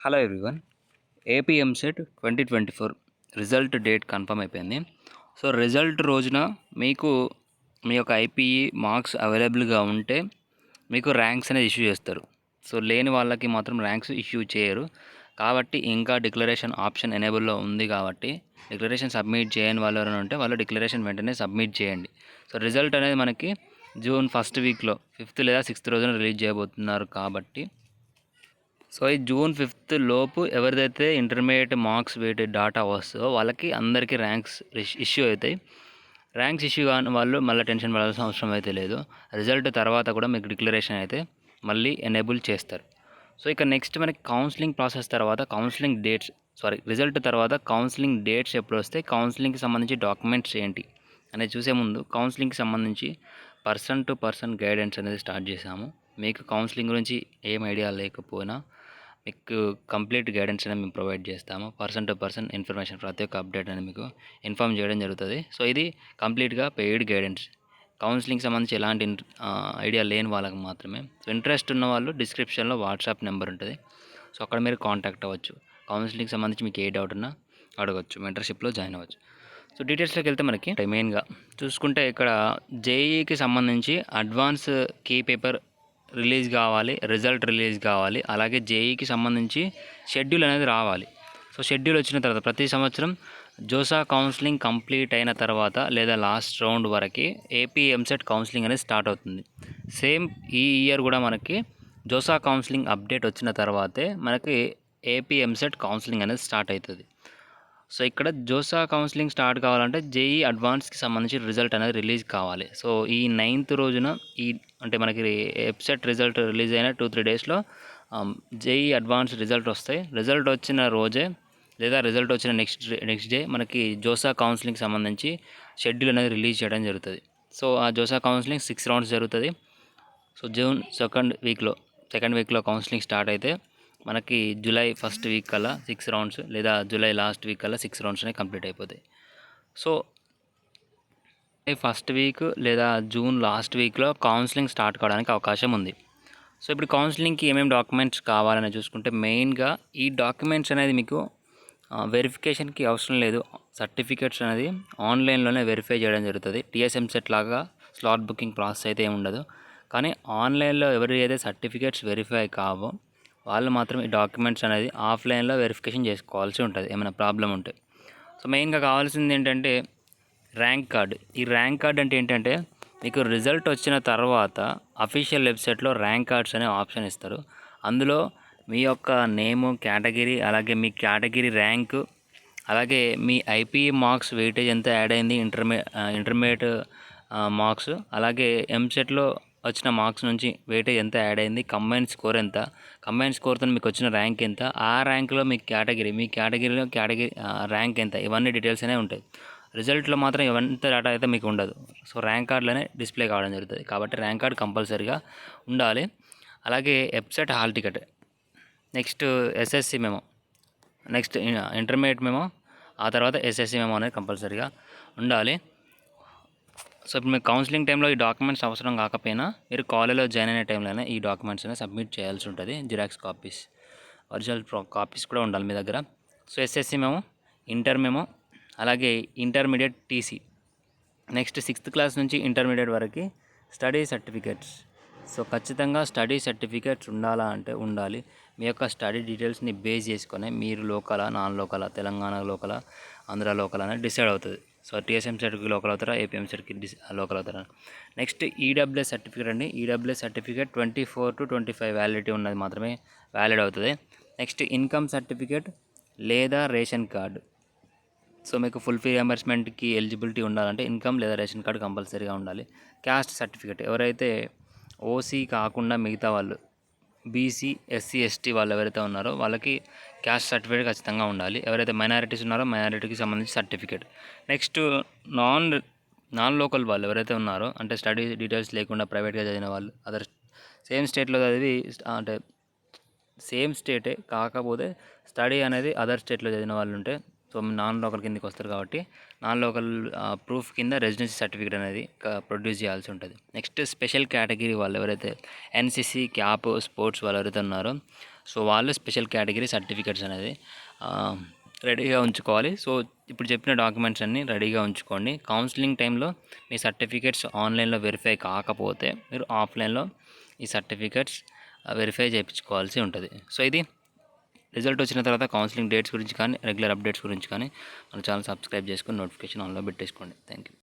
Hello everyone. AP EAMCET 2024 result date confirm అయిపోయింది. So result రోజున మీకు మీ యొక్క ఐపీఈ మార్క్స్ అవైలబుల్గా ఉంటే మీకు ర్యాంక్స్ అనేది ఇష్యూ చేస్తారు. సో లేని వాళ్ళకి మాత్రం ర్యాంక్స్ ఇష్యూ చేయరు. కాబట్టి ఇంకా డిక్లరేషన్ ఆప్షన్ ఎనేబుల్లో ఉంది కాబట్టి డిక్లరేషన్ సబ్మిట్ చేయని వాళ్ళు ఎవరైనా ఉంటే వాళ్ళు డిక్లరేషన్ వెంటనే సబ్మిట్ చేయండి. సో రిజల్ట్ అనేది మనకి జూన్ ఫస్ట్ వీక్లో 5th లేదా 6th రోజున రిలీజ్ చేయబోతున్నారు కాబట్టి సో ఈ జూన్ 5th లోపు ఎవరిదైతే ఇంటర్మీడియట్ మార్క్స్ వెయిటెడ్ డాటా వస్తుందో వాళ్ళకి అందరికీ ర్యాంక్స్ ఇష్యూ అవుతాయి. ర్యాంక్స్ ఇష్యూ కాని వాళ్ళు మళ్ళీ టెన్షన్ పడాల్సిన అవసరం అయితే లేదు. రిజల్ట్ తర్వాత కూడా మీకు డిక్లరేషన్ అయితే మళ్ళీ ఎనేబుల్ చేస్తారు. సో ఇక నెక్స్ట్ మనకి కౌన్సిలింగ్ ప్రాసెస్ తర్వాత రిజల్ట్ తర్వాత కౌన్సిలింగ్ డేట్స్ ఎప్పుడు వస్తే కౌన్సిలింగ్కి సంబంధించి డాక్యుమెంట్స్ ఏంటి అనేది చూసే ముందు కౌన్సిలింగ్కి సంబంధించి పర్సన్ టు పర్సన్ గైడెన్స్ అనేది స్టార్ట్ చేశాము. మీకు కౌన్సిలింగ్ గురించి ఏం ఐడియా లేకపోయినా మీకు కంప్లీట్ గైడెన్స్ అనేది మేము ప్రొవైడ్ చేస్తాము. పర్సన్ టు పర్సన్ ఇన్ఫర్మేషన్ ప్రతి ఒక్క అప్డేట్ అనేది మీకు ఇన్ఫామ్ చేయడం జరుగుతుంది. సో ఇది కంప్లీట్గా పెయిడ్ గైడెన్స్. కౌన్సిలింగ్ సంబంధించి ఎలాంటి ఐడియా లేని వాళ్ళకి మాత్రమే. సో ఇంట్రెస్ట్ ఉన్న వాళ్ళు డిస్క్రిప్షన్లో వాట్సాప్ నెంబర్ ఉంటుంది. సో అక్కడ మీరు కాంటాక్ట్ అవ్వచ్చు. కౌన్సిలింగ్కి సంబంధించి మీకు ఏ డౌట్ ఉన్నా అడగవచ్చు. మెంటర్షిప్లో జాయిన్ అవ్వచ్చు. సో డీటెయిల్స్లోకి వెళ్తే మనకి మెయిన్గా చూసుకుంటే ఇక్కడ జేఈకి సంబంధించి అడ్వాన్స్ కీ పేపర్ రిలీజ్ కావాలి, రిజల్ట్ రిలీజ్ కావాలి, అలాగే జేఈకి సంబంధించి షెడ్యూల్ అనేది రావాలి. సో షెడ్యూల్ వచ్చిన తర్వాత ప్రతి సంవత్సరం జోసా కౌన్సిలింగ్ కంప్లీట్ అయిన తర్వాత లేదా లాస్ట్ రౌండ్ వరకు ఏపీ ఎంసెట్ కౌన్సిలింగ్ అనేది స్టార్ట్ అవుతుంది. సేమ్ ఈ ఇయర్ కూడా మనకి జోసా కౌన్సిలింగ్ అప్డేట్ వచ్చిన తర్వాతే మనకి ఏపీ ఎంసెట్ కౌన్సిలింగ్ అనేది స్టార్ట్ అవుతుంది. సో ఇక్కడ జోసా కౌన్సిలింగ్ స్టార్ట్ కావాలంటే జేఈ అడ్వాన్స్కి సంబంధించి రిజల్ట్ అనేది రిలీజ్ కావాలి. సో ఈ 9th రోజున అంటే మనకి వెబ్సైట్ రిజల్ట్ రిలీజ్ అయిన 2-3 డేస్లో జేఈ అడ్వాన్స్ రిజల్ట్ వస్తాయి. రిజల్ట్ వచ్చిన రోజే లేదా రిజల్ట్ వచ్చిన నెక్స్ట్ డే మనకి జోసా కౌన్సిలింగ్కి సంబంధించి షెడ్యూల్ అనేది రిలీజ్ చేయడం జరుగుతుంది. సో ఆ జోసా కౌన్సిలింగ్ 6 రౌండ్స్ జరుగుతుంది. సో జూన్ సెకండ్ వీక్లో కౌన్సిలింగ్ స్టార్ట్ అయితే మనకి జూలై ఫస్ట్ వీక్ కల్లా 6 రౌండ్స్ లేదా జూలై లాస్ట్ వీక్ కల్లా 6 రౌండ్స్ అనేవి కంప్లీట్ అయిపోతాయి. సో ఫస్ట్ వీక్ లేదా జూన్ లాస్ట్ వీక్లో కౌన్సిలింగ్ స్టార్ట్ కావడానికి అవకాశం ఉంది. సో ఇప్పుడు కౌన్సిలింగ్కి ఏమేమి డాక్యుమెంట్స్ కావాలని చూసుకుంటే మెయిన్గా ఈ డాక్యుమెంట్స్ అనేది మీకు వెరిఫికేషన్కి అవసరం లేదు. సర్టిఫికేట్స్ అనేది ఆన్లైన్లోనే వెరిఫై చేయడం జరుగుతుంది. టీఎస్ఎంసెట్ లాగా స్లాట్ బుకింగ్ ప్రాసెస్ అయితే ఉండదు. కానీ ఆన్లైన్లో ఎవరైతే సర్టిఫికేట్స్ వెరిఫై కావో వాళ్ళు మాత్రం ఈ డాక్యుమెంట్స్ అనేది ఆఫ్లైన్లో వెరిఫికేషన్ చేసుకోవాల్సి ఉంటుంది ఏమైనా ప్రాబ్లం ఉంటే. సో మెయిన్గా కావాల్సింది ఏంటంటే ర్యాంక్ కార్డ్. ఈ ర్యాంక్ కార్డ్ అంటే ఏంటంటే మీకు రిజల్ట్ వచ్చిన తర్వాత అఫీషియల్ వెబ్సైట్లో ర్యాంక్ కార్డ్స్ అనే ఆప్షన్ ఇస్తారు. అందులో మీ యొక్క నేము, కేటగిరీ, అలాగే మీ కేటగిరీ ర్యాంకు, అలాగే మీ ఐపీఈ మార్క్స్ వెయిటేజ్ ఎంత యాడ్ అయింది, ఇంటర్మీడియట్ మార్క్స్, అలాగే ఎంసెట్లో వచ్చిన మార్క్స్ నుంచి వెయిటేజ్ ఎంత యాడ్ అయింది, కంబైన్ స్కోర్ ఎంత, కంబైన్ స్కోర్తో మీకు వచ్చిన ర్యాంక్ ఎంత, ఆ ర్యాంక్లో మీ కేటగిరీలో ర్యాంక్ ఎంత, ఇవన్నీ డీటెయిల్స్ అనేవి ఉంటాయి. రిజల్ట్లో మాత్రం ఎంత డేటా అయితే మీకు ఉండదు. సో ర్యాంక్ కార్డులోనే డిస్ప్లే కావడం జరుగుతుంది. కాబట్టి ర్యాంక్ కార్డ్ కంపల్సరీగా ఉండాలి. అలాగే website hall ticket, next SSC memo, next intermediate memo, ఆ తర్వాత ఎస్ఎస్సి మెమో అనేది కంపల్సరీగా ఉండాలి. సో ఇప్పుడు మీకు కౌన్సిలింగ్ టైంలో ఈ డాక్యుమెంట్స్ అవసరం కాకపోయినా మీరు కాలేజ్లో జాయిన్ అయిన టైంలోనే ఈ డాక్యుమెంట్స్ అనేది సబ్మిట్ చేయాల్సి ఉంటుంది. జిరాక్స్ కాపీస్, ఒరిజినల్ కాపీస్ కూడా ఉండాలి మీ దగ్గర. So SSC memo, inter memo, అలాగే intermediate TC, next 6th class నుంచి ఇంటర్మీడియట్ వరకు స్టడీ సర్టిఫికేట్స్. సో ఖచ్చితంగా స్టడీ సర్టిఫికేట్స్ ఉండాలి. మీ యొక్క స్టడీ డీటెయిల్స్ని బేస్ చేసుకొని మీరు లోకలా, నాన్ లోకలా, తెలంగాణ లోకలా, ఆంధ్ర లోకల్ అనేది డిసైడ్ అవుతుంది. సో టీఎస్ఎంసెట్కి లోకల్ అవుతారా, ఏపీఎంసెట్కి లోకల్ అవుతారా. నెక్స్ట్ ఈడబ్ల్యూఎస్ సర్టిఫికేట్ అండి. ఈడబ్ల్యూఎస్ సర్టిఫికేట్ 24 to 25 వ్యాలిడిటీ ఉన్నది మాత్రమే వ్యాలిడ్ అవుతుంది. నెక్స్ట్ ఇన్కమ్ సర్టిఫికేట్ లేదా రేషన్ కార్డు. సో మీకు ఫుల్ ఫీ రియంబర్స్మెంట్కి ఎలిజిబిలిటీ ఉండాలంటే ఇన్కమ్ లేదా రేషన్ కార్డు కంపల్సరీగా ఉండాలి. క్యాస్ట్ సర్టిఫికేట్, ఎవరైతే ఓసీ కాకుండా మిగతా వాళ్ళు బీసీ, ఎస్సీ, ఎస్టీ వాళ్ళు ఎవరైతే ఉన్నారో వాళ్ళకి క్యాస్ట్ సర్టిఫికేట్ ఖచ్చితంగా ఉండాలి. ఎవరైతే మైనారిటీస్ ఉన్నారో మైనారిటీకి సంబంధించి సర్టిఫికేట్. నెక్స్ట్ నాన్ లోకల్ వాళ్ళు ఎవరైతే ఉన్నారో అంటే స్టడీ డీటెయిల్స్ లేకుండా ప్రైవేట్గా చదివిన వాళ్ళు, అదర్ సేమ్ స్టేట్లో చదివి అంటే సేమ్ స్టేటే కాకపోతే స్టడీ అనేది అదర్ స్టేట్లో చదివిన వాళ్ళు ఉంటే సో నాన్ లోకల్ కిందకి వస్తారు కాబట్టి నాన్ లోకల్ ప్రూఫ్ కింద రెసిడెన్సీ సర్టిఫికేట్ అనేది ప్రొడ్యూస్ చేయాల్సి ఉంటుంది. నెక్స్ట్ స్పెషల్ కేటగిరీ వాళ్ళు ఎవరైతే ఎన్సీసీ క్యాప్ స్పోర్ట్స్ వాళ్ళు ఎవరైతే ఉన్నారో సో వాళ్ళు స్పెషల్ కేటగిరీ సర్టిఫికేట్స్ అనేది రెడీగా ఉంచుకోవాలి. సో ఇప్పుడు చెప్పిన డాక్యుమెంట్స్ అన్నీ రెడీగా ఉంచుకోండి. కౌన్సిలింగ్ టైంలో మీ సర్టిఫికేట్స్ ఆన్లైన్లో వెరిఫై కాకపోతే మీరు ఆఫ్లైన్లో ఈ సర్టిఫికేట్స్ వెరిఫై చేయించుకోవాల్సి ఉంటుంది. సో ఇది రిజల్ట్ వచ్చిన తర్వాత కౌన్సిలింగ్ డేట్స్ గురించి కానీ రెగ్యులర్ అప్డేట్స్ గురించి కానీ మన ఛానల్ సబ్స్క్రైబ్ చేసుకొని నోటిఫికేషన్ ఆన్లో పెట్టేసుకోండి. Thank you.